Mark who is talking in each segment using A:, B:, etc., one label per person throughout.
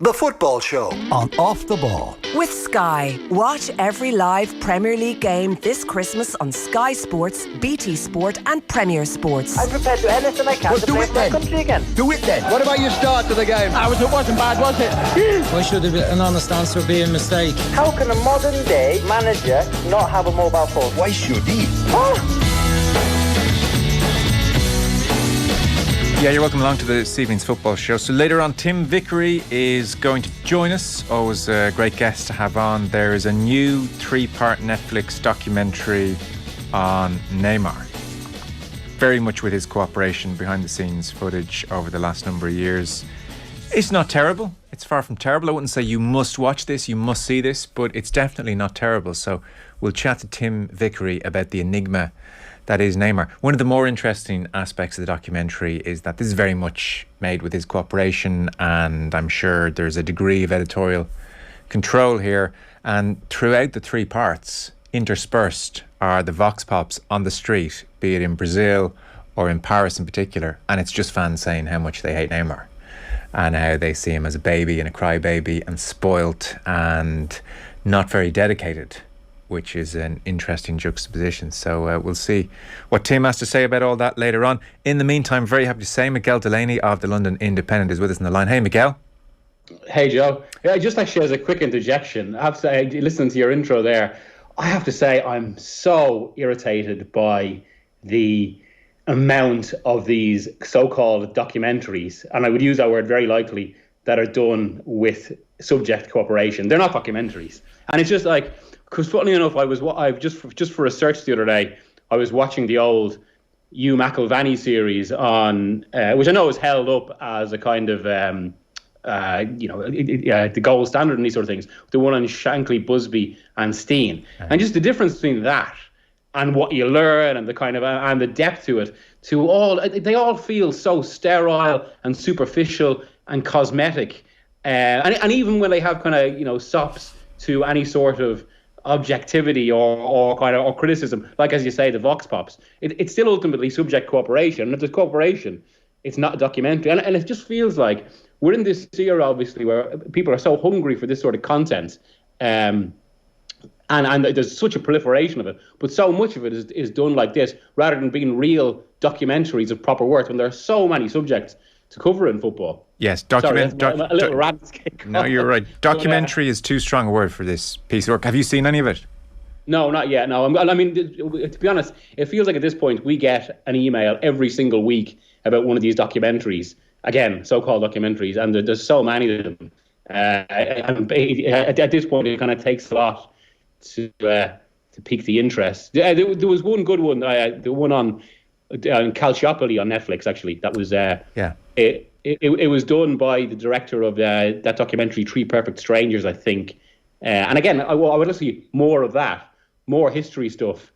A: The Football Show on Off the Ball.
B: With Sky. Watch every live Premier League game this Christmas on Sky Sports, BT Sport and Premier Sports.
C: I'm prepared to do anything I can to play for my country again.
D: Do it then. What about your start to the game?
E: It wasn't bad, was it?
F: Why should an honest answer be a mistake?
C: How can a modern day manager not have a mobile phone?
D: Why should he?
G: Yeah, you're welcome along to this evening's football show. So later on, Tim Vickery is going to join us. Always a great guest to have on. There is a new 3-part Netflix documentary on Neymar. Very much with his cooperation, behind the scenes footage over the last number of years. It's not terrible. It's far from terrible. I wouldn't say you must watch this, you must see this, but it's definitely not terrible. So we'll chat to Tim Vickery about the enigma that is Neymar. One of the more interesting aspects of the documentary is that this is very much made with his cooperation, and I'm sure there's a degree of editorial control here. And throughout the 3 parts, interspersed are the vox pops on the street, be it in Brazil or in Paris in particular, and it's just fans saying how much they hate Neymar and how they see him as a baby and a crybaby and spoilt and not very dedicated, which is an interesting juxtaposition. So we'll see what Tim has to say about all that later on. In the meantime, very happy to say Miguel Delaney of the London Independent is with us on the line. Hey, Miguel.
H: Hey, Joe. Yeah, just actually as a quick interjection, I have to say, listening to your intro there, I have to say I'm so irritated by the amount of these so-called documentaries, and I would use that word very lightly, that are done with subject cooperation. They're not documentaries. And it's just like, because funny enough, I've just for research the other day, I was watching the old Hugh McIlvanney series on, which I know is held up as a kind of, the gold standard and these sort of things. The one on Shankly, Busby, and Steen, and just the difference between that and what you learn and the kind of and the depth to it, they all feel so sterile and superficial and cosmetic, and even when they have kind of sops to any sort of objectivity or criticism, like as you say, the vox pops, it's still ultimately subject cooperation. And if there's cooperation, it's not a documentary. And it just feels like we're in this era, obviously, where people are so hungry for this sort of content, and there's such a proliferation of it, but so much of it is done like this, rather than being real documentaries of proper work, when there are so many subjects to cover in football.
G: Yes,
H: a little rant.
G: No, you're right. Documentary is too strong a word for this piece of work. Have you seen any of it?
H: No, not yet. No, I mean, to be honest, it feels like at this point we get an email every single week about one of these documentaries. Again, so-called documentaries, and there's so many of them. And at this point, it kind of takes a lot to pique the interest. There was one good one, the one on Calciopoli on Netflix. Actually, that was It was done by the director of that documentary, 3 Perfect Strangers, I think. And again, I would like to see more of that, more history stuff,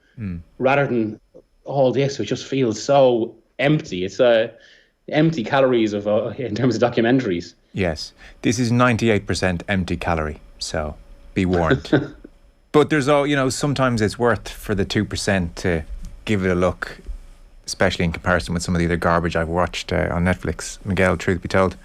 H: rather than all this, which just feels so empty. It's empty calories in terms of documentaries.
G: Yes, this is 98% empty calorie, so be warned. But there's sometimes it's worth for the 2% to give it a look, especially in comparison with some of the other garbage I've watched on Netflix, Miguel, truth be told.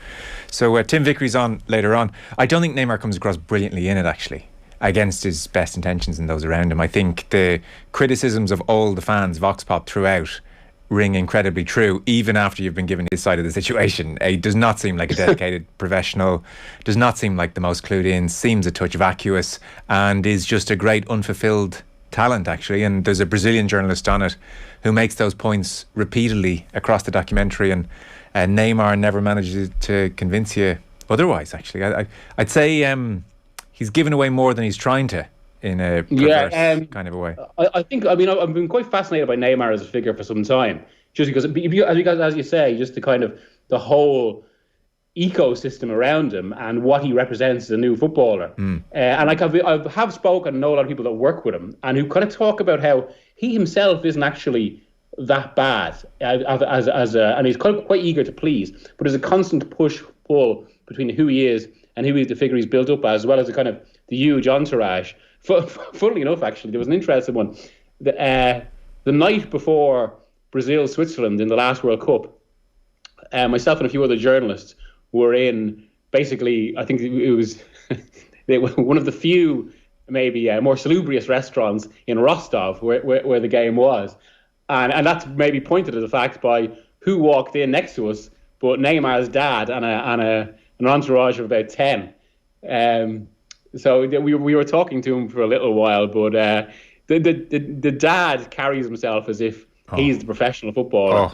G: So Tim Vickery's on later on. I don't think Neymar comes across brilliantly in it, actually, against his best intentions and those around him. I think the criticisms of all the fans, vox pop, throughout ring incredibly true, even after you've been given his side of the situation. He does not seem like a dedicated professional, does not seem like the most clued in, seems a touch vacuous, and is just a great unfulfilled talent, actually. And there's a Brazilian journalist on it who makes those points repeatedly across the documentary, and Neymar never manages to convince you otherwise, actually. I'd say he's given away more than he's trying to, in a perverse kind of a way.
H: I think, I've been quite fascinated by Neymar as a figure for some time, just because, as you say, just the kind of the whole ecosystem around him and what he represents as a new footballer. And I have spoken to know a lot of people that work with him and who kind of talk about how he himself isn't actually that bad and he's quite eager to please, but there's a constant push-pull between who he is and who the figure he's built up as well as the kind of the huge entourage. Funnily enough, actually, there was an interesting one. The night before Brazil-Switzerland in the last World Cup, myself and a few other journalists were in basically, I think it was one of the few, maybe more salubrious restaurants in Rostov where the game was. And that's maybe pointed to the fact by who walked in next to us, but Neymar's dad and an entourage of about 10. So we were talking to him for a little while, but the dad carries himself as if he's the professional footballer.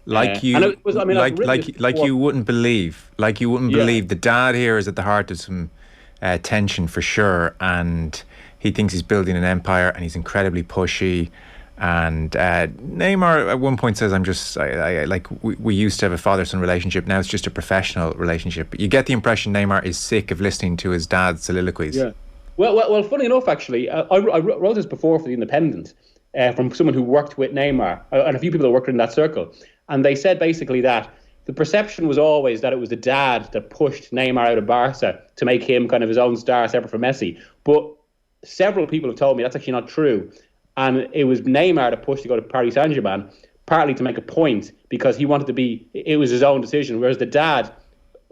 G: Like you wouldn't believe. The dad here is at the heart of some tension for sure, and he thinks he's building an empire, and he's incredibly pushy. And Neymar at one point says, we used to have a father-son relationship, now it's just a professional relationship. But you get the impression Neymar is sick of listening to his dad's soliloquies.
H: Yeah. Well, funny enough, actually, I wrote this before for The Independent from someone who worked with Neymar and a few people that worked in that circle. And they said basically that the perception was always that it was the dad that pushed Neymar out of Barca to make him kind of his own star separate from Messi. But several people have told me that's actually not true. And it was Neymar that pushed to go to Paris Saint-Germain, partly to make a point, because he wanted to be, it was his own decision. Whereas the dad,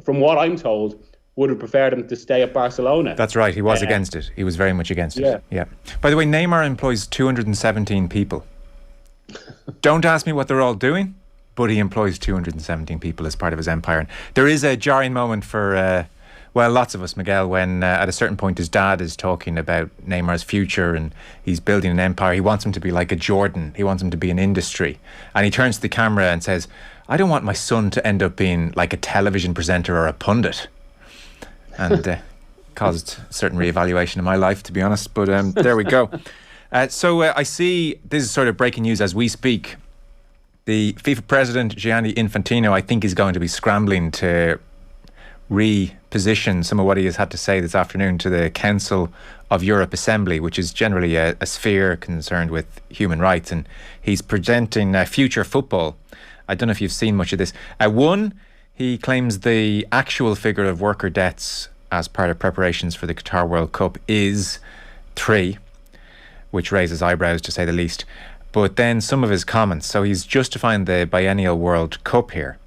H: from what I'm told, would have preferred him to stay at Barcelona.
G: That's right, he was against it. He was very much against it. Yeah. By the way, Neymar employs 217 people. Don't ask me what they're all doing, but he employs 217 people as part of his empire. And there is a jarring moment for... lots of us, Miguel, when at a certain point his dad is talking about Neymar's future and he's building an empire. He wants him to be like a Jordan. He wants him to be an industry. And he turns to the camera and says, I don't want my son to end up being like a television presenter or a pundit. And caused a certain reevaluation in my life, to be honest. But there we go. So I see this is sort of breaking news as we speak. The FIFA president, Gianni Infantino, I think is going to be scrambling to reposition some of what he has had to say this afternoon to the Council of Europe Assembly, which is generally a sphere concerned with human rights, and he's presenting future football. I don't know if you've seen much of this. One, he claims the actual figure of worker deaths as part of preparations for the Qatar World Cup is 3, which raises eyebrows to say the least. But then some of his comments, so he's justifying the biennial World Cup here.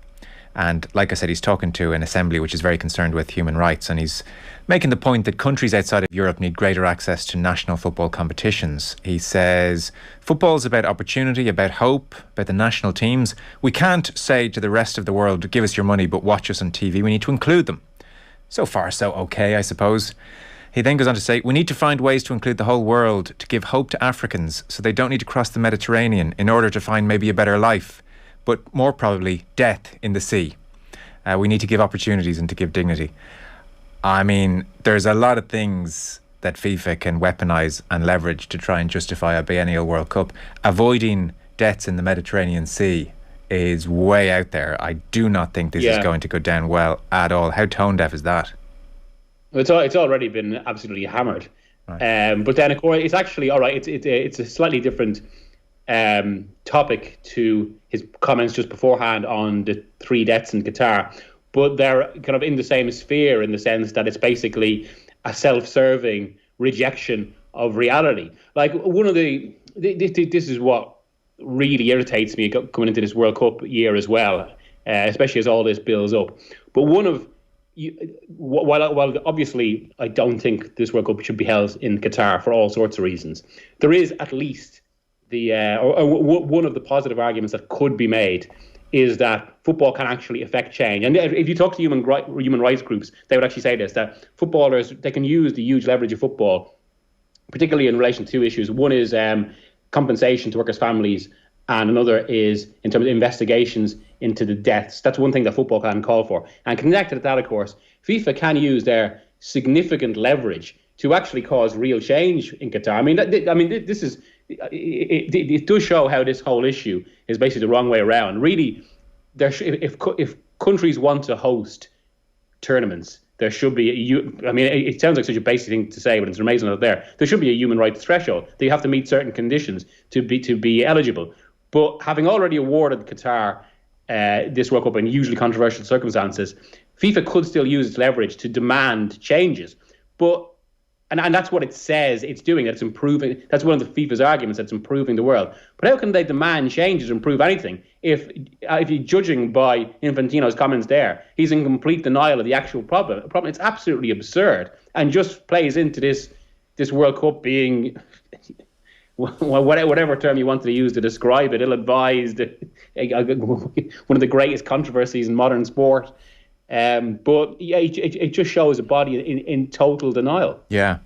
G: And like I said, he's talking to an assembly which is very concerned with human rights, and he's making the point that countries outside of Europe need greater access to national football competitions. He says, football's about opportunity, about hope, about the national teams. We can't say to the rest of the world, give us your money, but watch us on TV. We need to include them. So far, so okay, I suppose. He then goes on to say, we need to find ways to include the whole world, to give hope to Africans so they don't need to cross the Mediterranean in order to find maybe a better life, but more probably death in the sea. We need to give opportunities and to give dignity. I mean, there's a lot of things that FIFA can weaponise and leverage to try and justify a biennial World Cup. Avoiding deaths in the Mediterranean Sea is way out there. I do not think this is going to go down well at all. How tone deaf is that?
H: It's already been absolutely hammered. Right. But then, of course, it's actually, all right, it's a slightly different topic to his comments just beforehand on the 3 deaths in Qatar. But they're kind of in the same sphere in the sense that it's basically a self-serving rejection of reality. Like, this is what really irritates me coming into this World Cup year as well, especially as all this builds up. But while obviously I don't think this World Cup should be held in Qatar for all sorts of reasons, there is at least one of the positive arguments that could be made is that football can actually affect change. And if you talk to human rights groups, they would actually say this, that footballers, they can use the huge leverage of football, particularly in relation to 2 issues. One is compensation to workers' families, and another is in terms of investigations into the deaths. That's one thing that football can call for. And connected to that, of course, FIFA can use their significant leverage to actually cause real change in Qatar. This is... It does show how this whole issue is basically the wrong way around. Really, if countries want to host tournaments, there should be it sounds like such a basic thing to say, but it's amazing that there should be a human rights threshold. They have to meet certain conditions to be eligible. But having already awarded Qatar this World Cup in hugely controversial circumstances, FIFA could still use its leverage to demand changes. But And that's what it says it's doing. That's improving. That's one of the FIFA's arguments. That's improving the world. But how can they demand changes or improve anything if you're judging by Infantino's comments there, he's in complete denial of the actual problem. It's absolutely absurd and just plays into this World Cup being whatever term you wanted to use to describe it, ill-advised, one of the greatest controversies in modern sport. But yeah, it just shows a body in total denial.
G: Yeah.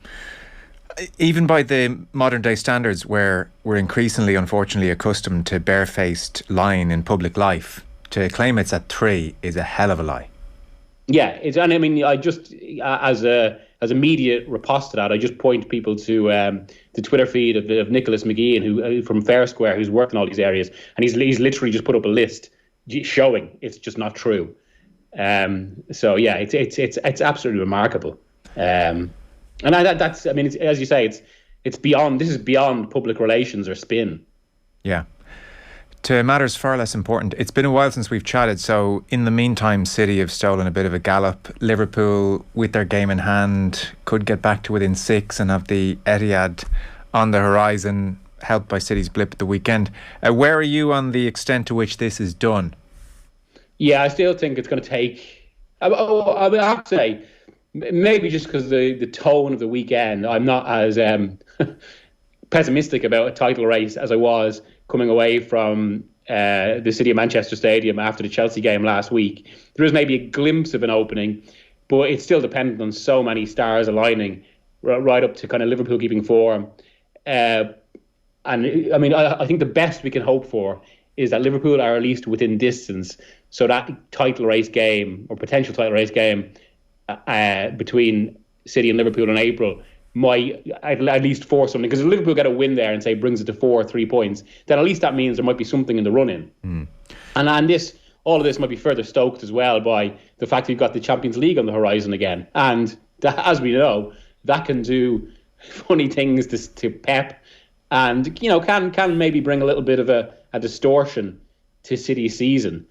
G: Even by the modern day standards, where we're increasingly, unfortunately, accustomed to barefaced lying in public life, to claim it's at 3 is a hell of a lie.
H: Yeah, and I mean, I just as a media riposte to that, I just point people to the Twitter feed of Nicholas McGeehan, who from Fair Square, who's worked in all these areas, and he's literally just put up a list showing it's just not true. So yeah, it's absolutely remarkable. And that's, I mean, it's, as you say, it's beyond. This is beyond public relations or spin. Yeah.
G: To matters far less important, it's been a while since we've chatted. So in the meantime, City have stolen a bit of a gallop. Liverpool, with their game in hand, could get back to within 6 and have the Etihad on the horizon, helped by City's blip at the weekend. Where are you on the extent to which this is done? Yeah,
H: I still think it's going to take. I have to say, maybe just because the tone of the weekend, I'm not as pessimistic about a title race as I was coming away from the City of Manchester Stadium after the Chelsea game last week. There is maybe a glimpse of an opening, but it's still dependent on so many stars aligning right up to kind of Liverpool keeping form. And I mean, I think the best we can hope for is that Liverpool are at least within distance, so that title race game or potential title race game between City and Liverpool in April might at least force something. Because if Liverpool get a win there and say brings it to 4 or 3 points, then at least that means there might be something in the run-in. And all of this might be further stoked as well by the fact that you've got the Champions League on the horizon again. And that, as we know, that can do funny things to Pep, and can maybe bring a little bit of a distortion to City's season.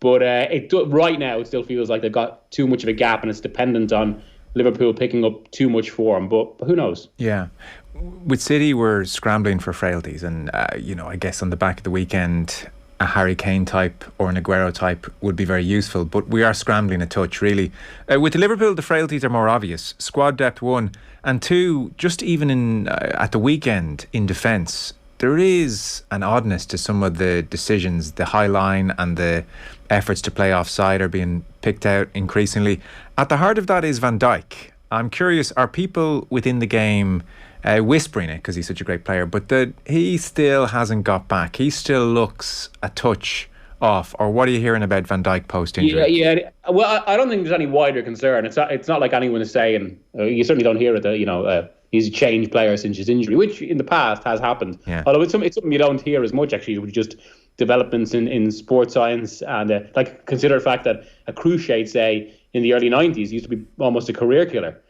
H: But right now, it still feels like they've got too much of a gap, and it's dependent on Liverpool picking up too much form. But who knows?
G: Yeah. With City, we're scrambling for frailties. And, I guess on the back of the weekend, a Harry Kane type or an Aguero type would be very useful. But we are scrambling a touch, really. With Liverpool, the frailties are more obvious. Squad depth, 1. And 2, just even at the weekend in defence, there is an oddness to some of the decisions. The high line and the efforts to play offside are being picked out increasingly. At the heart of that is Van Dijk. I'm curious, are people within the game whispering it because he's such a great player, but that he still hasn't got back? He still looks a touch off. Or what are you hearing about Van Dijk post-injury?
H: Yeah. Well, I don't think there's any wider concern. It's not like anyone is saying, you certainly don't hear it, he's a changed player since his injury, which in the past has happened. Yeah. Although it's something you don't hear as much, actually, with just developments in sports science. And consider the fact that a Cruciate, say, in the early 90s used to be almost a career killer.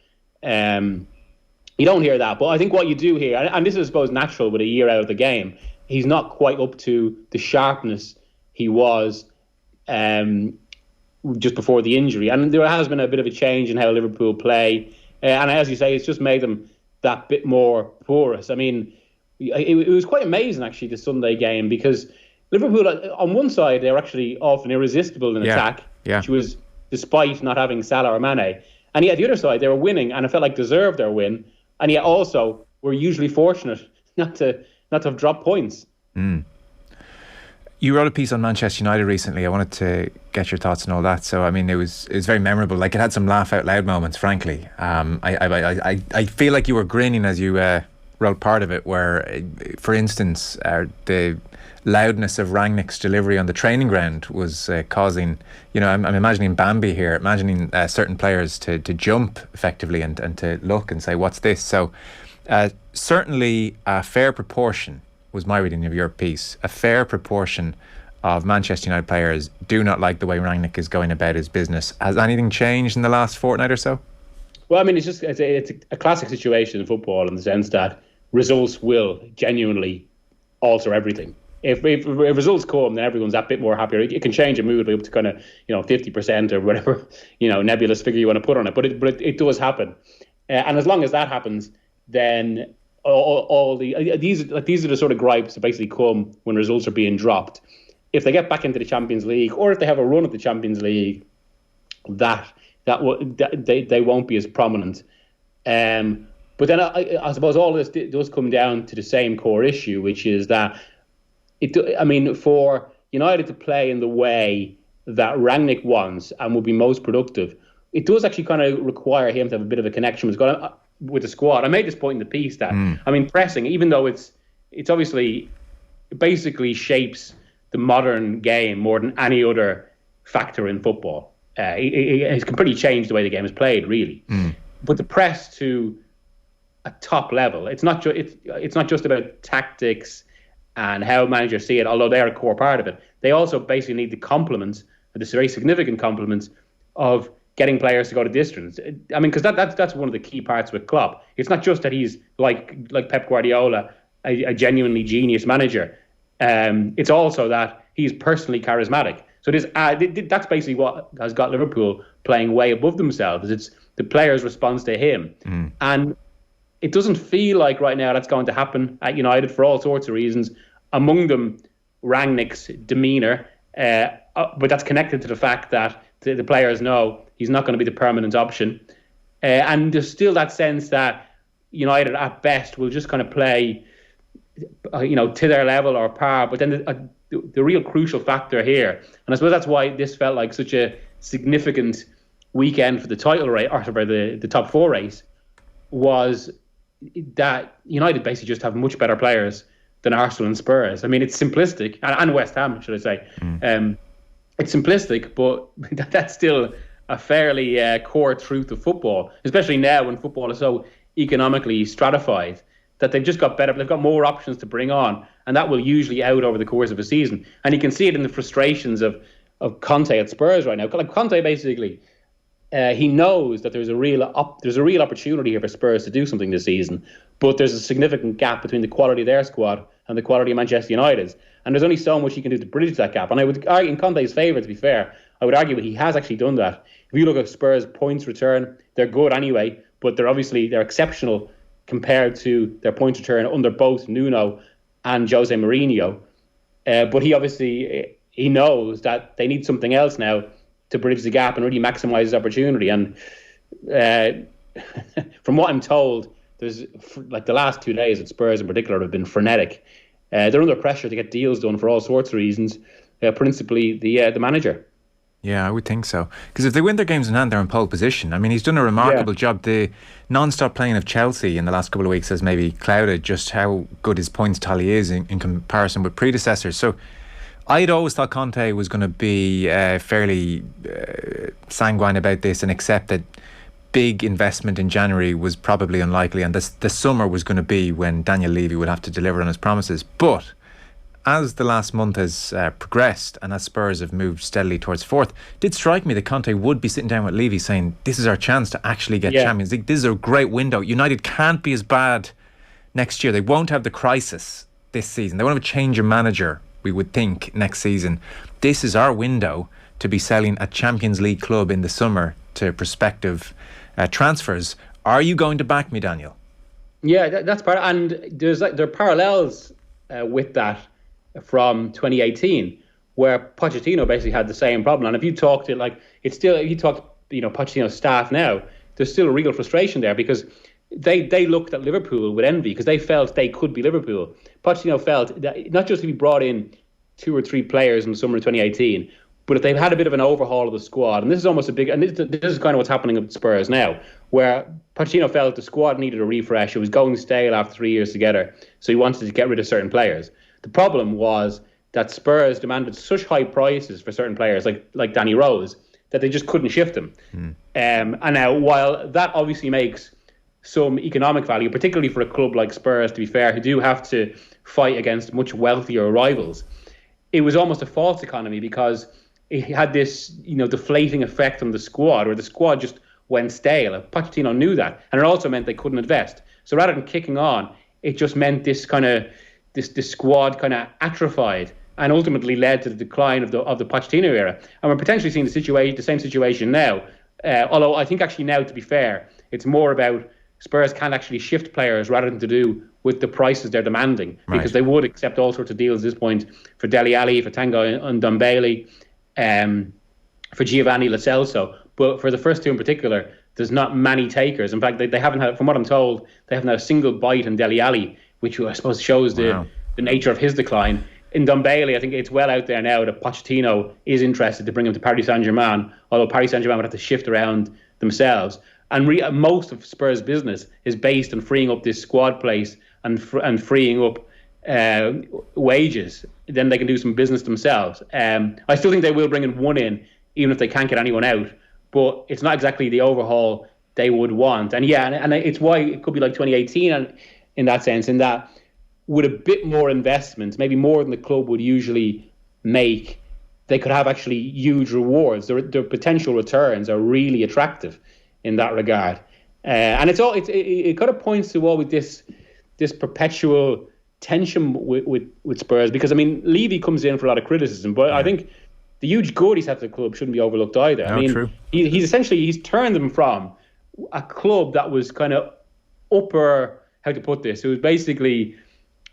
H: You don't hear that. But I think what you do hear, and this is, I suppose, natural with a year out of the game, he's not quite up to the sharpness he was just before the injury. And there has been a bit of a change in how Liverpool play. And as you say, it's just made them that bit more porous. I mean, it was quite amazing, actually, the Sunday game, because Liverpool, on one side, they were actually often irresistible in attack, which was despite not having Salah or Mane. And yet, the other side, they were winning, and it felt like deserved their win. And yet also were usually fortunate not to have dropped points.
G: You wrote a piece on Manchester United recently. I wanted to get your thoughts on all that. So, I mean, it was very memorable. Like, it had some laugh out loud moments, frankly. I feel like you were grinning as you wrote part of it, where, for instance, the loudness of Rangnick's delivery on the training ground was causing, I'm imagining Bambi here, imagining certain players to jump effectively and to look and say, what's this? So, certainly a fair proportion, was my reading of your piece, a fair proportion of Manchester United players do not like the way Rangnick is going about his business. Has anything changed in the last fortnight or so?
H: Well, I mean, it's a classic situation in football in the sense that results will genuinely alter everything. If results come, then everyone's that bit more happier. It can change a mood by up to kind of 50% or whatever nebulous figure you want to put on it. But it does happen. And as long as that happens, then these are the sort of gripes that basically come when results are being dropped. If they get back into the Champions League, or if they have a run at the Champions League, they won't be as prominent. But then I suppose all this does come down to the same core issue, which is that for United to play in the way that Rangnick wants and would be most productive, it does actually kind of require him to have a bit of a connection with the squad. I made this point in the piece that pressing, even though it's obviously basically shapes the modern game more than any other factor in football. It can pretty change the way the game is played, really. But the press to a top level, it's not just about tactics and how managers see it, although they're a core part of it. They also basically need the compliments, this very significant compliments of getting players to go to distance. I mean, because that's one of the key parts with Klopp. It's not just that he's like Pep Guardiola, a genuinely genius manager. It's also that he's personally charismatic. So that's basically what has got Liverpool playing way above themselves. It's the players' response to him. And it doesn't feel like right now that's going to happen at United for all sorts of reasons. Among them, Rangnick's demeanour. But that's connected to the fact that the players know he's not going to be the permanent option. And there's still that sense that United at best will just kind of play, to their level or par. But then the real crucial factor here, and I suppose that's why this felt like such a significant weekend for the title race, or for the top four race, was that United basically just have much better players than Arsenal and Spurs. I mean, it's simplistic, and West Ham, should I say. It's simplistic, but that's still a fairly core truth of football, especially now when football is so economically stratified, that they've just got better, they've got more options to bring on, and that will usually out over the course of a season. And you can see it in the frustrations of Conte at Spurs right now. Like Conte basically, he knows that there's a real opportunity here for Spurs to do something this season, but there's a significant gap between the quality of their squad and the quality of Manchester United's. And there's only so much he can do to bridge that gap. And I would argue, in Conte's favour, to be fair, I would argue that he has actually done that. If you look at Spurs' points return, they're good anyway, but they're exceptional compared to their points return under both Nuno and Jose Mourinho. But he knows that they need something else now to bridge the gap and really maximise his opportunity. And from what I'm told, there's like the last 2 days at Spurs in particular have been frenetic. They're under pressure to get deals done for all sorts of reasons, principally the manager.
G: Yeah, I would think so. Because if they win their games in hand, they're in pole position. I mean, he's done a remarkable job. The non-stop playing of Chelsea in the last couple of weeks has maybe clouded just how good his points tally is in comparison with predecessors. So I'd always thought Conte was going to be fairly sanguine about this and accept that big investment in January was probably unlikely, and the summer was going to be when Daniel Levy would have to deliver on his promises. But as the last month has progressed and as Spurs have moved steadily towards fourth, it did strike me that Conte would be sitting down with Levy saying, this is our chance to actually get Champions League. This is a great window. United can't be as bad next year. They won't have the crisis this season. They won't have a change of manager, we would think, next season. This is our window to be selling a Champions League club in the summer to prospective transfers. Are you going to back me, Daniel?
H: Yeah, that's part. And there are parallels with that from 2018, where Pochettino basically had the same problem. And if you talk to Pochettino's staff now, there's still a real frustration there because they looked at Liverpool with envy because they felt they could be Liverpool. Pochettino felt that not just if he brought in 2 or 3 players in the summer of 2018, but if they've had a bit of an overhaul of the squad, and this is almost this is kind of what's happening at Spurs now, where Pochettino felt the squad needed a refresh. It was going stale after 3 years together, so he wanted to get rid of certain players. The problem was that Spurs demanded such high prices for certain players, like Danny Rose, that they just couldn't shift them. And now, while that obviously makes some economic value, particularly for a club like Spurs, to be fair, who do have to fight against much wealthier rivals, it was almost a false economy because it had this, deflating effect on the squad, where the squad just went stale. Pochettino knew that, and it also meant they couldn't invest. So rather than kicking on, it just meant this squad kind of atrophied, and ultimately led to the decline of the Pochettino era. And we're potentially seeing the same situation now. Although I think actually now, to be fair, it's more about Spurs can't actually shift players rather than to do with the prices they're demanding, because they would accept all sorts of deals at this point for Dele Alli, for Tanguy Ndombele, for Giovanni Lo Celso. But for the first two in particular, there's not many takers. In fact, they haven't had, from what I'm told, they haven't had a single bite in Dele Alli, which I suppose shows the nature of his decline. In Ndombele, I think it's well out there now that Pochettino is interested to bring him to Paris Saint-Germain, although Paris Saint-Germain would have to shift around themselves. And most of Spurs' business is based on freeing up this squad place and freeing up wages. Then they can do some business themselves. I still think they will bring one in, even if they can't get anyone out. But it's not exactly the overhaul they would want. And and it's why it could be like 2018 and in that sense, in that with a bit more investment, maybe more than the club would usually make, they could have actually huge rewards. Their potential returns are really attractive in that regard. And it kind of points to always this perpetual tension with Spurs, because I mean Levy comes in for a lot of criticism, but I think the huge good he's had to the club shouldn't be overlooked either. I mean, true. He's turned them from a club that was kind of upper, how to put this, it was basically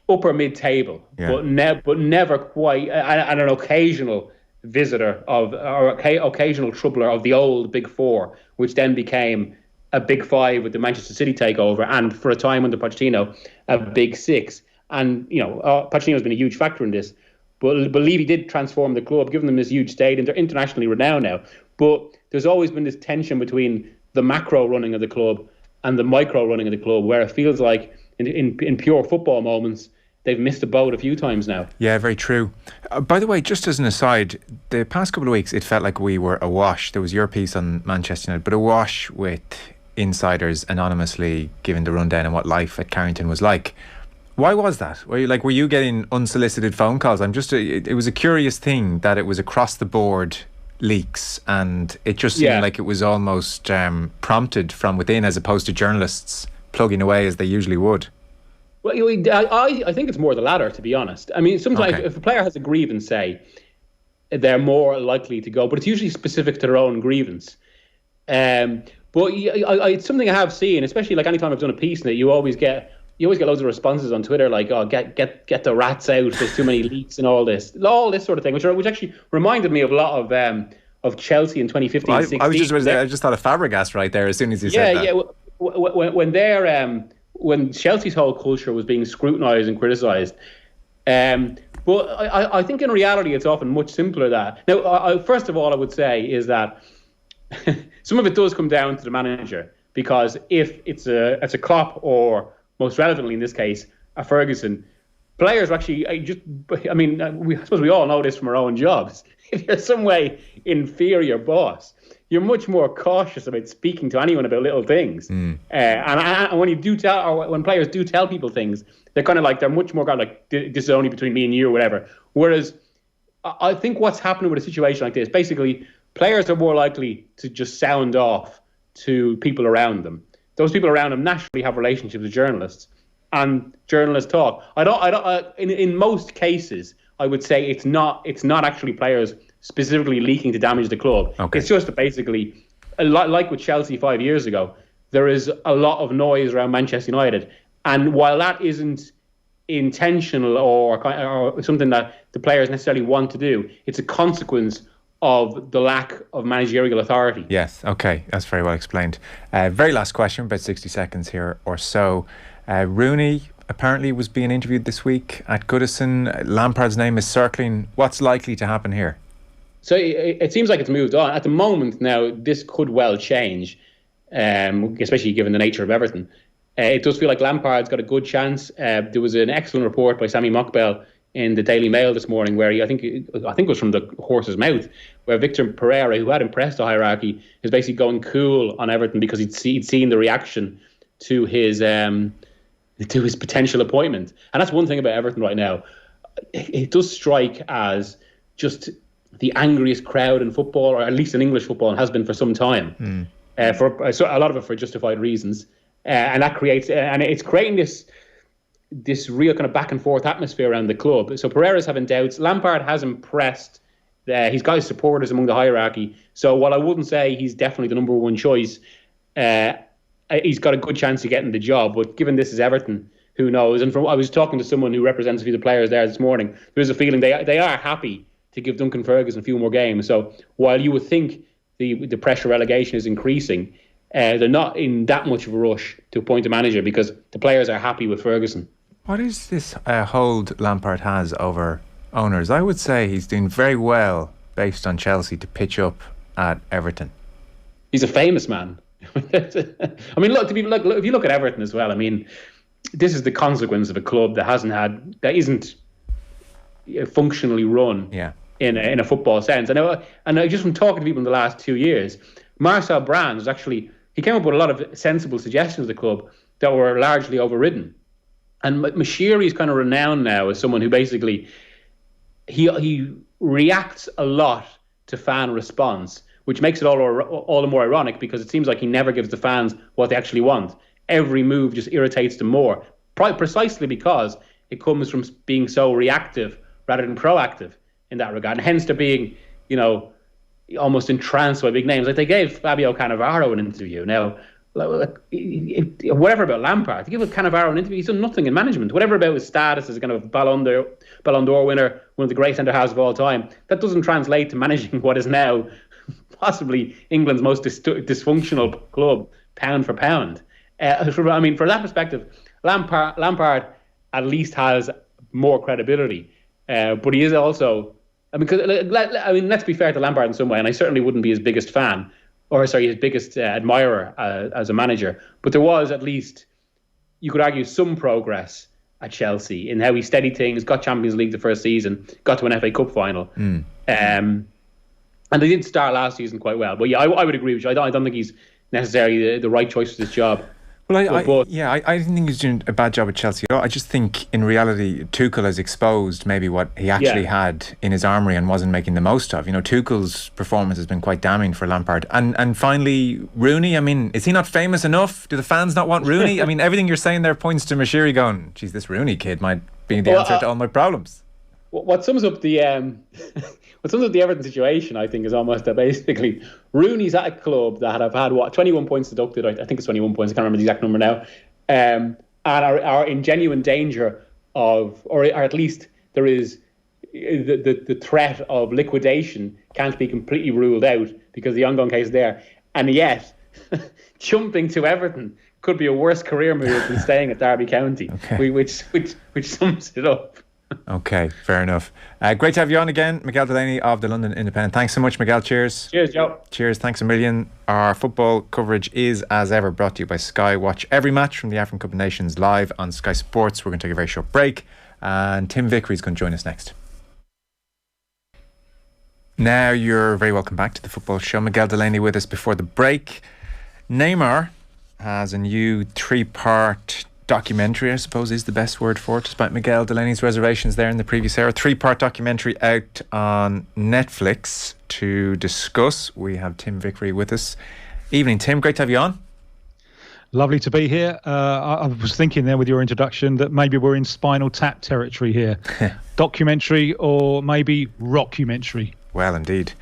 H: upper mid-table, but never quite, and an occasional visitor or occasional troubler of the old Big Four, which then became a Big Five with the Manchester City takeover, and for a time under Pochettino, a Big Six. And Pochettino's been a huge factor in this. But Levy did transform the club, giving them this huge state, and they're internationally renowned now. But there's always been this tension between the macro running of the club and the micro running of the club, where it feels like in pure football moments, they've missed the boat a few times now. Yeah, very true. By the way, just as an aside, the past couple of weeks, it felt like we were awash. There was your piece on Manchester United, but awash with insiders anonymously giving the rundown on what life at Carrington was like. Why was that? Were you getting unsolicited phone calls? It was a curious thing that it was across the board leaks, and it just seemed like it was almost prompted from within, as opposed to journalists plugging away as they usually would. Well, I think it's more the latter, to be honest. I mean, sometimes if a player has a grievance, say, they're more likely to go, but it's usually specific to their own grievance. But it's something I have seen, especially like anytime I've done a piece in it, you always get loads of responses on Twitter like, "Oh, get the rats out! There's too many leaks and all this sort of thing," which actually reminded me of a lot of Chelsea in 2015-16. I just thought of Fabregas right there as soon as you said that. Yeah. When Chelsea's whole culture was being scrutinised and criticised. But I think in reality it's often much simpler than that. Now, first of all, I would say is that some of it does come down to the manager, because if it's a Klopp, or most relevantly in this case, a Ferguson, players are actually I suppose we all know this from our own jobs. If you're some way inferior boss, you're much more cautious about speaking to anyone about little things. And when you do tell, or when players do tell people things, they're kind of like, they're much more kind of like, this is only between me and you or whatever. Whereas I think what's happening with a situation like this, basically players are more likely to just sound off to people around them. Those people around them naturally have relationships with journalists, and journalists talk. In most cases, I would say it's not actually players specifically leaking to damage the club. Okay. It's just basically, like with Chelsea 5 years ago, there is a lot of noise around Manchester United. And while that isn't intentional or something that the players necessarily want to do, it's a consequence of the lack of managerial authority. Yes, okay, that's very well explained. Very last question, about 60 seconds here or so. Rooney apparently was being interviewed this week at Goodison. Lampard's name is circling. What's likely to happen here? So it seems like it's moved on. At the moment now, this could well change, especially given the nature of Everton. It does feel like Lampard's got a good chance. There was an excellent report by Sammy Mockbell in the Daily Mail this morning, where I think it was from the horse's mouth, where Victor Pereira, who had impressed the hierarchy, is basically going cool on Everton because he'd seen the reaction to his potential appointment. And that's one thing about Everton right now. It does strike as just the angriest crowd in football, or at least in English football, and has been for some time. For a lot of it for justified reasons, and that creates and it's creating this real kind of back and forth atmosphere around the club. So Pereira's having doubts. Lampard has impressed. He's got his supporters among the hierarchy. So while I wouldn't say he's definitely the number one choice, he's got a good chance of getting the job. But given this is Everton, who knows? And I was talking to someone who represents a few of the players there this morning. There's a feeling they are happy to give Duncan Ferguson a few more games. So while you would think the pressure relegation is increasing, they're not in that much of a rush to appoint a manager because the players are happy with Ferguson.
G: What is this hold Lampard has over owners? I would say he's doing very well based on Chelsea to pitch up at Everton.
H: He's a famous man. I mean, look, if you look at Everton as well, I mean, this is the consequence of a club that isn't functionally run in a football sense. And just from talking to people in the last 2 years, Marcel Brands he came up with a lot of sensible suggestions of the club that were largely overridden. And Mashiri is kind of renowned now as someone who basically he reacts a lot to fan response, which makes it all the more ironic because it seems like he never gives the fans what they actually want. Every move just irritates them more, precisely because it comes from being so reactive rather than proactive in that regard. And hence they're being, almost entranced by big names. Like they gave Fabio Cannavaro an interview. Now, whatever about Lampard, to give Cannavaro an interview, he's done nothing in management. Whatever about his status as a kind of Ballon d'Or winner, one of the great centre-halves of all time, that doesn't translate to managing what is now possibly England's most dysfunctional club, pound for pound. I mean, from that perspective, Lampard at least has more credibility, but he is also. Let's be fair to Lampard in some way, and I certainly wouldn't be his biggest fan, his biggest admirer as a manager. But there was at least, you could argue, some progress at Chelsea in how he steadied things, got Champions League the first season, got to an FA Cup final. And they did start last season quite well. But yeah, I would agree with you. I don't think he's necessarily the right choice for this job.
G: Well, I didn't think he was doing a bad job at Chelsea. I just think in reality Tuchel has exposed maybe what he actually had in his armoury and wasn't making the most of. Tuchel's performance has been quite damning for Lampard. And finally, Rooney, I mean, is he not famous enough? Do the fans not want Rooney? I mean, everything you're saying there points to Mashiri going, geez, this Rooney kid might be the answer to all my problems.
H: What sums up the Everton situation, I think, is almost that basically Rooney's at a club that have had 21 points deducted. I think it's 21 points. I can't remember the exact number now, and are in genuine danger of, or at least there is the threat of liquidation can't be completely ruled out because the ongoing case is there, and yet jumping to Everton could be a worse career move than staying at Derby County, which sums it up.
G: Okay, fair enough. Great to have you on again, Miguel Delaney of the London Independent. Thanks so much, Miguel. Cheers.
H: Cheers, Joe.
G: Cheers, thanks a million. Our football coverage is, as ever, brought to you by Sky. Watch every match from the African Cup of Nations live on Sky Sports. We're going to take a very short break, and Tim Vickery is going to join us next. Now you're very welcome back to the football show. Miguel Delaney with us before the break. Neymar has a new 3-part documentary, I suppose is the best word for it, despite Miguel Delaney's reservations there in the previous hour. 3-part documentary out on Netflix to discuss. We have Tim Vickery with us. Evening, Tim. Great to have you on.
I: Lovely to be here. I was thinking there with your introduction that maybe we're in Spinal Tap territory here. Documentary or maybe rockumentary.
G: Well, indeed.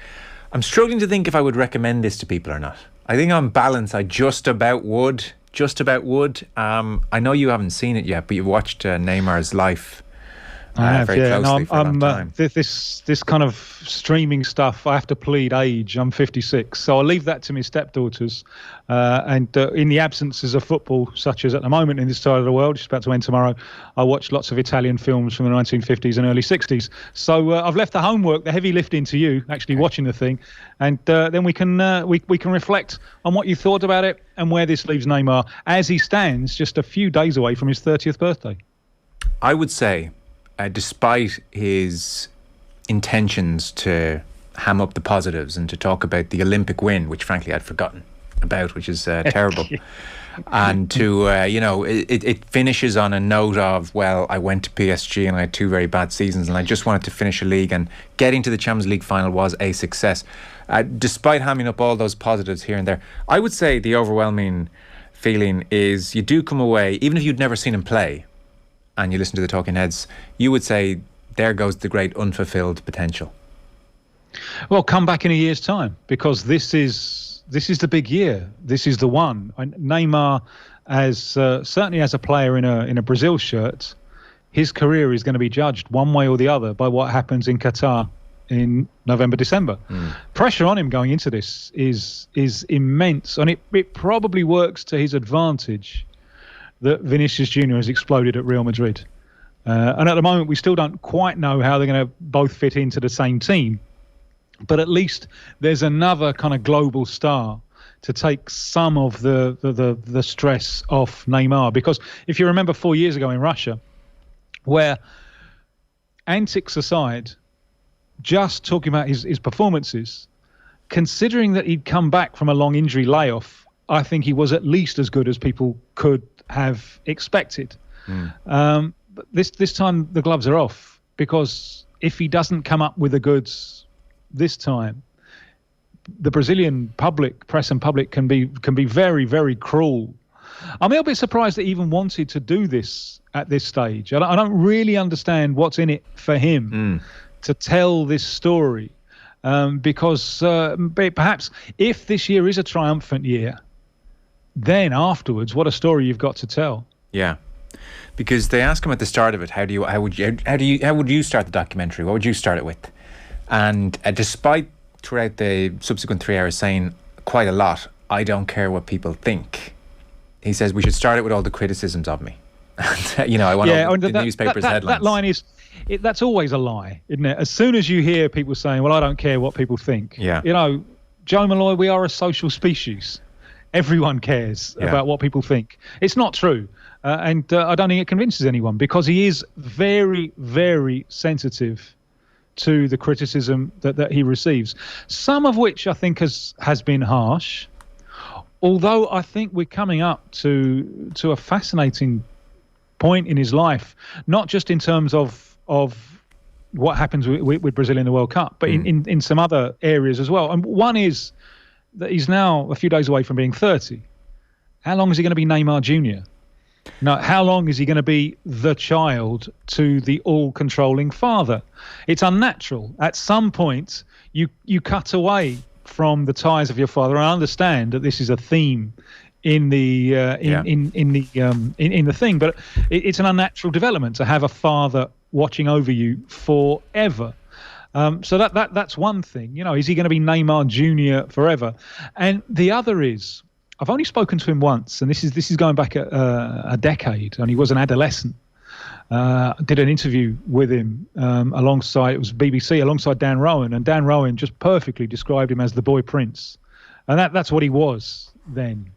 G: I'm struggling to think if I would recommend this to people or not. I think on balance I just about would. I know you haven't seen it yet, but you've watched Neymar's life very closely for a long time.
I: This kind of streaming stuff, I have to plead age. I'm 56, so I'll leave that to my stepdaughters. And in the absences of football, such as at the moment in this side of the world, just about to end tomorrow, I watch lots of Italian films from the 1950s and early 60s. So I've left the homework, the heavy lifting to you, actually watching the thing, and then we can reflect on what you thought about it and where this leaves Neymar as he stands just a few days away from his 30th birthday.
G: I would say, despite his intentions to ham up the positives and to talk about the Olympic win, which frankly I'd forgotten about, which is terrible, and to it finishes on a note of, well, I went to PSG and I had 2 very bad seasons and I just wanted to finish a league, and getting to the Champions League final was a success. Despite hamming up all those positives here and there, I would say the overwhelming feeling is you do come away, even if you'd never seen him play and you listen to the talking heads, you would say there goes the great unfulfilled potential.
I: Well, come back in a year's time, because this is this is the big year. This is the one. And Neymar, as certainly as a player in a Brazil shirt, his career is going to be judged one way or the other by what happens in Qatar in November, December. Pressure on him going into this is immense, and it probably works to his advantage that Vinicius Junior has exploded at Real Madrid. And at the moment, we still don't quite know how they're going to both fit into the same team. But at least there's another kind of global star to take some of the stress off Neymar. Because if you remember 4 years ago in Russia, where antics aside, just talking about his performances, considering that he'd come back from a long injury layoff, I think he was at least as good as people could have expected. But this time the gloves are off, because if he doesn't come up with the goods this time, the Brazilian press and public can be very, very cruel. I'm a little bit surprised that he even wanted to do this at this stage. I don't really understand what's in it for him to tell this story, because perhaps if this year is a triumphant year, then afterwards, what a story you've got to tell.
G: Yeah. Because they ask him at the start of it, how would you start the documentary? What would you start it with? And despite throughout the subsequent 3 hours saying quite a lot, I don't care what people think, he says we should start it with all the criticisms of me. I want all the newspapers' headlines.
I: That line is, that's always a lie, isn't it? As soon as you hear people saying, well, I don't care what people think.
G: Yeah.
I: Joe Molloy, we are a social species. Everyone cares about what people think. It's not true. And I don't think it convinces anyone, because he is very, very sensitive to the criticism that he receives. Some of which I think has been harsh, although I think we're coming up to a fascinating point in his life, not just in terms of what happens with Brazil in the World Cup, but in some other areas as well. And one is that he's now a few days away from being 30. How long is he going to be Neymar Jr.? Now, how long is he going to be the child to the all-controlling father? It's unnatural. At some point, you cut away from the ties of your father. I understand that this is a theme in the thing, but it's an unnatural development to have a father watching over you forever. So that's one thing. Is he going to be Neymar Jr. forever? And the other is, I've only spoken to him once, and this is going back a decade, and he was an adolescent. Did an interview with him alongside, it was BBC, alongside Dan Rowan, and Dan Rowan just perfectly described him as the boy prince, and that's what he was then.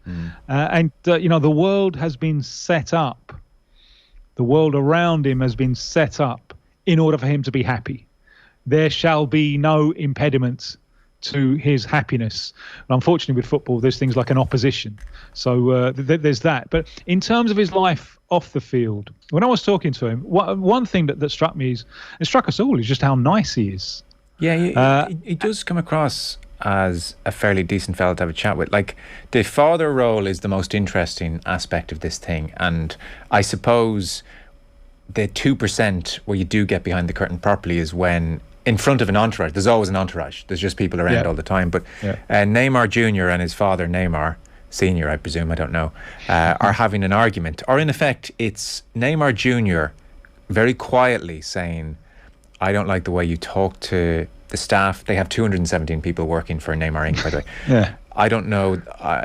I: The world has been set up. The world around him has been set up in order for him to be happy. There shall be no impediment to his happiness. And unfortunately, with football, there's things like an opposition. So there's that. But in terms of his life off the field, when I was talking to him, one thing that struck me struck us all is just how nice he is.
G: Yeah, he does come across as a fairly decent fella to have a chat with. Like, the father role is the most interesting aspect of this thing. And I suppose the 2% where you do get behind the curtain properly is when in front of an entourage. There's always an entourage. There's just people around all the time. But Neymar Jr. and his father, Neymar Sr., I presume, I don't know, are having an argument. Or in effect, it's Neymar Jr. very quietly saying, I don't like the way you talk to the staff. They have 217 people working for Neymar Inc., by the way. I don't know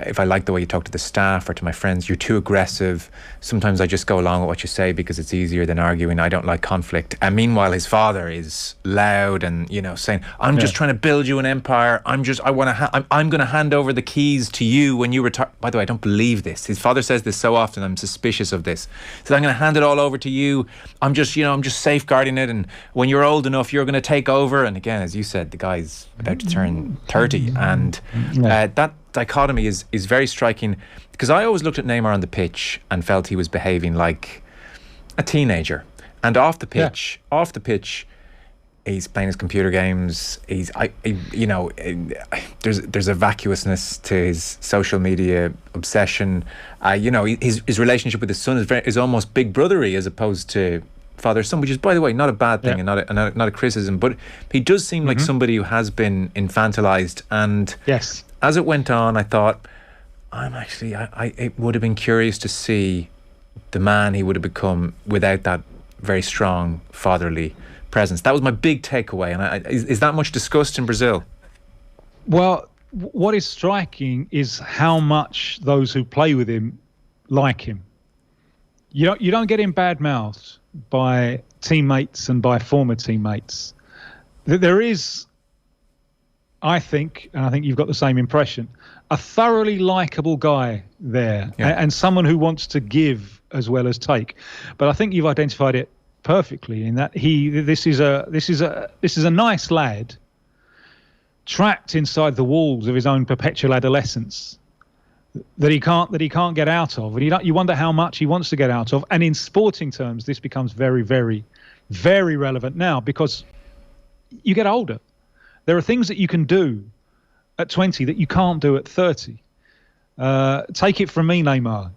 G: if I like the way you talk to the staff or to my friends. You're too aggressive. Sometimes I just go along with what you say because it's easier than arguing. I don't like conflict. And meanwhile, his father is loud and, saying, I'm just trying to build you an empire. I'm going to hand over the keys to you when you retire. By the way, I don't believe this. His father says this so often. I'm suspicious of this. He says, I'm going to hand it all over to you. I'm just safeguarding it. And when you're old enough, you're going to take over. And again, as you said, the guy's about to turn 30. And that dichotomy is very striking, because I always looked at Neymar on the pitch and felt he was behaving like a teenager, and off the pitch he's playing his computer games. There's a vacuousness to his social media obsession. His relationship with his son is almost big brothery as opposed to father son, which is, by the way, not a bad thing and not a criticism, but he does seem like somebody who has been infantilized. And as it went on, I thought, it would have been curious to see the man he would have become without that very strong fatherly presence. That was my big takeaway. And is that much discussed in Brazil?
I: Well, what is striking is how much those who play with him like him. You don't get him bad-mouthed by teammates and by former teammates. There is, I think, and I think you've got the same impression, a thoroughly likeable guy there, and someone who wants to give as well as take. But I think you've identified it perfectly in that this is a nice lad trapped inside the walls of his own perpetual adolescence that he can't get out of, and you wonder how much he wants to get out of. And in sporting terms, this becomes very, very, very relevant now because you get older. There are things that you can do at 20 that you can't do at 30. Take it from me, Neymar.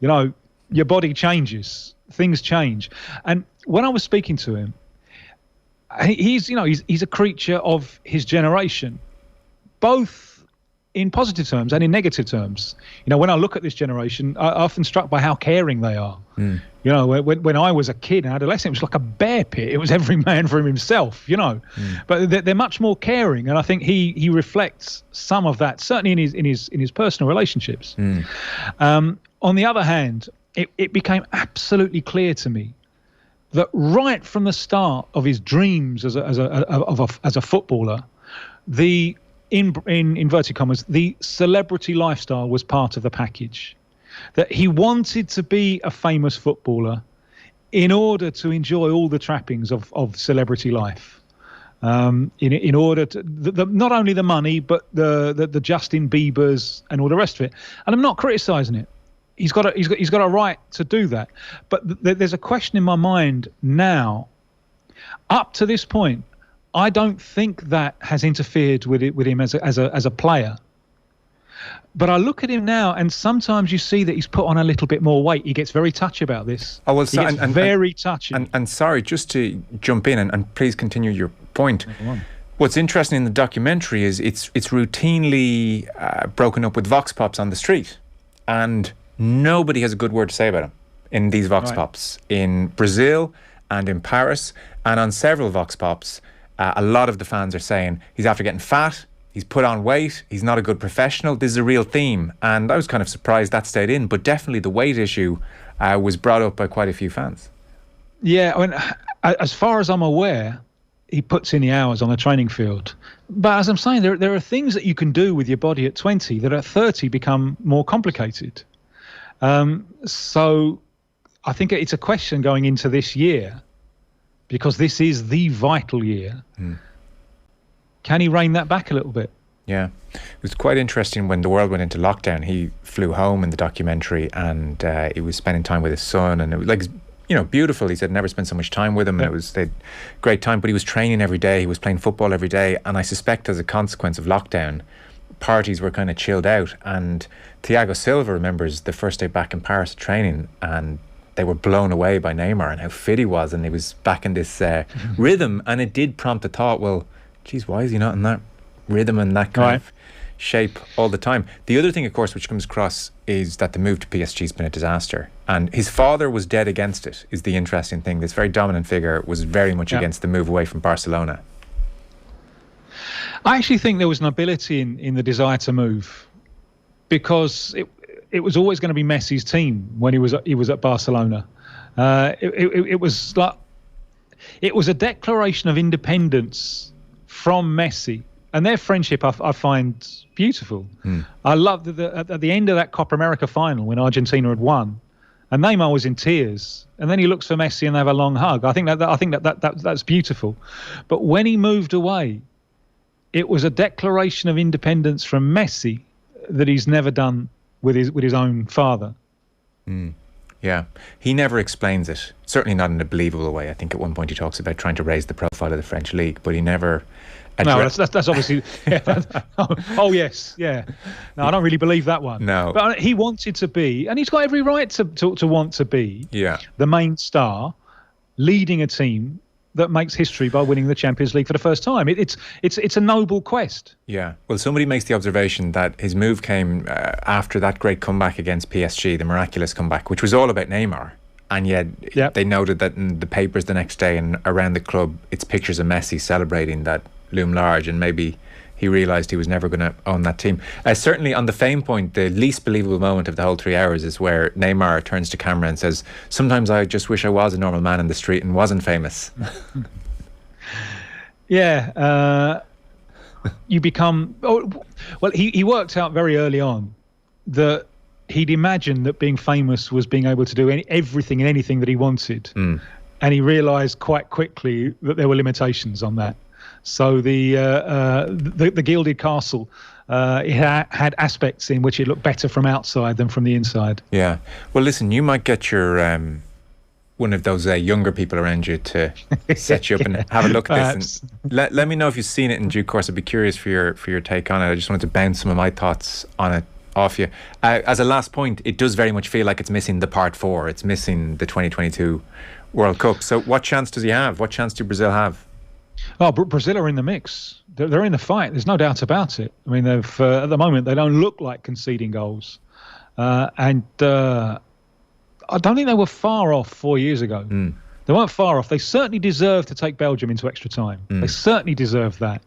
I: Your body changes, things change. And when I was speaking to him, he's a creature of his generation, both in positive terms and in negative terms. When I look at this generation, I'm often struck by how caring they are. When I was a kid and adolescent, it was like a bear pit. It was every man for himself, But they're much more caring, and I think he reflects some of that, certainly in his personal relationships. On the other hand, it became absolutely clear to me that right from the start of his dreams as a footballer, in inverted commas, the celebrity lifestyle was part of the package. That he wanted to be a famous footballer in order to enjoy all the trappings of celebrity life. In order to not only the money, but the Justin Biebers and all the rest of it. And I'm not criticising it. He's got a right to do that. But there's a question in my mind now. Up to this point, I don't think that has interfered with him as a player. But I look at him now, and sometimes you see that he's put on a little bit more weight. He gets very touchy about this.
G: Oh, well,
I: very touchy.
G: And sorry, just to jump in and please continue your point. What's interesting in the documentary is it's routinely broken up with vox pops on the street, and nobody has a good word to say about him in these vox pops in Brazil and in Paris, and on several vox pops. A lot of the fans are saying he's after getting fat, he's put on weight, he's not a good professional. This is a real theme, and I was kind of surprised that stayed in, but definitely the weight issue was brought up by quite a few fans. Yeah,
I: I mean, as far as I'm aware, he puts in the hours on the training field. But as I'm saying, there are things that you can do with your body at 20 that at 30 become more complicated. So I think it's a question going into this year, because this is the vital year. Can he rein that back a little bit?
G: Yeah. It was quite interesting when the world went into lockdown. He flew home in the documentary, and he was spending time with his son, and it was beautiful. He said never spent so much time with him, and they had great time. But he was training every day, he was playing football every day, and I suspect as a consequence of lockdown, parties were kind of chilled out. And Thiago Silva remembers the first day back in Paris training, and they were blown away by Neymar and how fit he was, and he was back in this rhythm. And it did prompt the thought, well, geez, why is he not in that rhythm and that kind of shape all the time? The other thing, of course, which comes across is that the move to PSG has been a disaster, and his father was dead against it, is the interesting thing. This very dominant figure was very much against the move away from Barcelona.
I: I actually think there was an ability in the desire to move, because it was always going to be Messi's team when he was at Barcelona. It was a declaration of independence from Messi, and their friendship I find beautiful. I love that at the end of that Copa America final when Argentina had won, and Neymar was in tears, and then he looks for Messi and they have a long hug. I think that's beautiful. But when he moved away, it was a declaration of independence from Messi that he's never done with his own father.
G: Yeah, he never explains it. Certainly not in a believable way. I think at one point he talks about trying to raise the profile of the French league, but he never.
I: No, that's obviously. Oh yes, yeah. No, I don't really believe that one.
G: No,
I: but he wanted to be, and he's got every right to want to be.
G: Yeah.
I: The main star, leading a team that makes history by winning the Champions League for the first time. It's a noble quest.
G: Yeah. Well, somebody makes the observation that his move came after that great comeback against PSG, the miraculous comeback, which was all about Neymar. And yet they noted that in the papers the next day and around the club, it's pictures of Messi celebrating that loom large, and maybe he realised he was never going to own that team. Certainly on the fame point, the least believable moment of the whole 3 hours is where Neymar turns to camera and says, "Sometimes I just wish I was a normal man in the street and wasn't famous."
I: Yeah. You become... well, he worked out very early on that he'd imagined that being famous was being able to do everything and anything that he wanted. And he realised quite quickly that there were limitations on that. So the Gilded Castle, it had aspects in which it looked better from outside than from the inside.
G: Yeah. Well, listen, you might get your one of those younger people around you to set you up and have a look at this. And let me know if you've seen it in due course. I'd be curious for your take on it. I just wanted to bounce some of my thoughts on it off you. As a last point, it does very much feel like it's missing the part 4. It's missing the 2022 World Cup. So what chance does he have? What chance do Brazil have?
I: Oh, Brazil are in the mix. They're in the fight. There's no doubt about it. I mean, they've at the moment they don't look like conceding goals, and I don't think they were far off 4 years ago. They weren't far off. They certainly deserved to take Belgium into extra time. They certainly deserved that.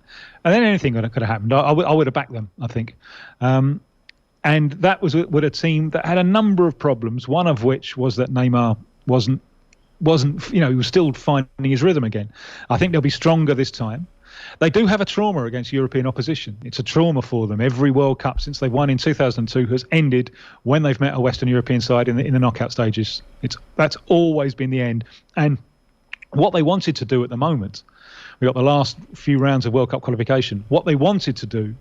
I: And then anything could have happened. I would have backed them, I think. And that was with a team that had a number of problems. One of which was that Neymar wasn't, he was still finding his rhythm again. I think they'll be stronger this time. They do have a trauma against European opposition. It's a trauma for them. Every World Cup since they won in 2002 has ended when they've met a Western European side in the knockout stages. That's always been the end. And what they wanted to do at the moment, we got the last few rounds of World Cup qualification. What they wanted to do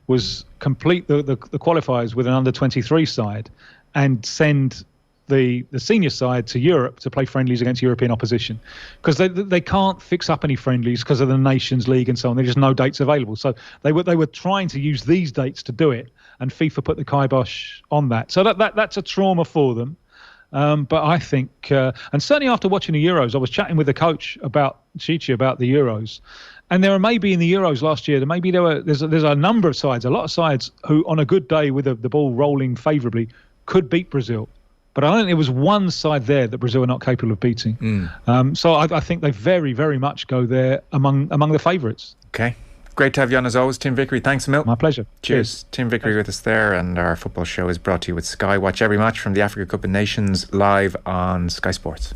I: was complete the qualifiers with an under-23 side and send the senior side to Europe to play friendlies against European opposition, because they can't fix up any friendlies because of the Nations League and so on. There's just no dates available. So they were trying to use these dates to do it, and FIFA put the kibosh on that. So that's a trauma for them. But I think, and certainly after watching the Euros, I was chatting with the coach about Chichi about the Euros, and there are maybe in the Euros last year, there's a number of sides, a lot of sides who on a good day with the ball rolling favourably could beat Brazil. But I don't think there was one side there that Brazil are not capable of beating. So I think they very, very much go there among the favourites.
G: Okay. Great to have you on as always, Tim Vickery. Thanks a million.
I: My pleasure.
G: Cheers. Tim Vickery with us there, and our football show is brought to you with Sky. Watch every match from the Africa Cup of Nations live on Sky Sports.